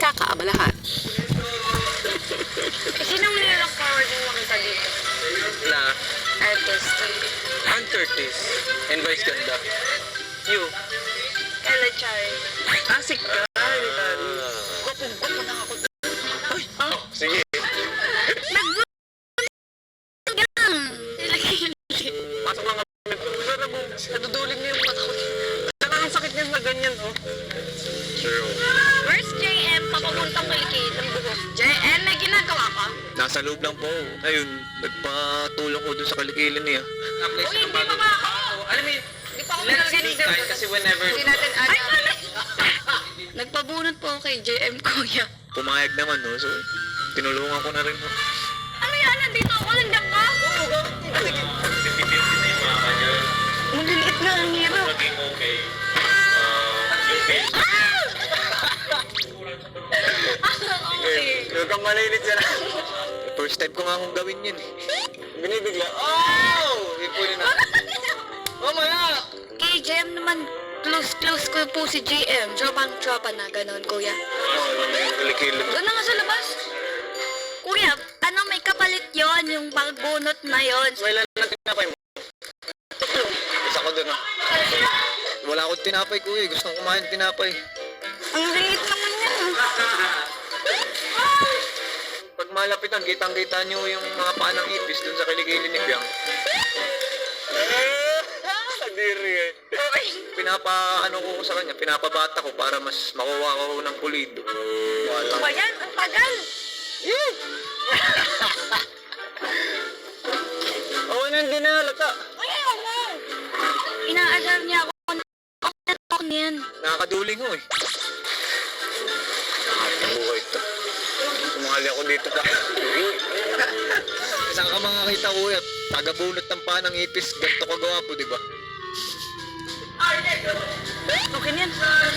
Tsaka, balahat. Sinong nilook forward yung makita dito? Na Artist. Huntertis and Vice Ganda. You. Ella Chari. Asik ka, Ritari. Gwapo na ako. Ay, sige. Pasok lang kami. Pero naduduling niya yung mata ko. Saka ang sakit niya na ganyan, oh. True. Where's JM? Papapuntang Malikid ng buhok. JM, may ginagawa ka? Nasa loob lang po. Ayun, nagpatulong ko dun sa kalikilin niya. Uy, hindi pa ba ako? Alam mo, Hindi pa ako let's pinag-ganito. take time kasi whenever Hindi natin alam. Ay, mali! Nagpabunot po ako kay JM, kuya. pumayag naman, no? So, tinulungan ko na rin, no? Ano yan? Nandito ako. Nandiyan ka? Maliliit na ang hirap. Okay. Huwag kang malilit yan. First time ko nga akong gawin yun, eh. Binibigla. Oh! Ipunin na. Mamaya! Kay JM naman, close ko po si JM. Tropang-tropa na, ganon, kuya. Oh, yung kalikilin. Doon na nga sa labas. Kuya, ano may kapalit yon yung pagbunot na yon? May lang na tinapay mo. Isa ko dun, ah. Wala akong tinapay, kuya. Gusto kong kumain ng tinapay. Ang liit naman yan. Pag malapitan, kitang-kita nyo yung mga panang ipis dun sa kilikili ni Piang. Kadiri eh. Pinapaano ko sa kanya, pinapabata ko para mas makuha ko ng pulido. Ano ba yan? Ang tagal. Oo, hindi na halata. Ay, ano? Inaasar niya ako. Okay na talk niyan. Nakakaduling ko eh. Buhay ito. Sumali ako dito pa. Saan ka makakita, kuya? Taga-bunot ng panang ipis, ganito kagawa po, di ba? Okay na yan.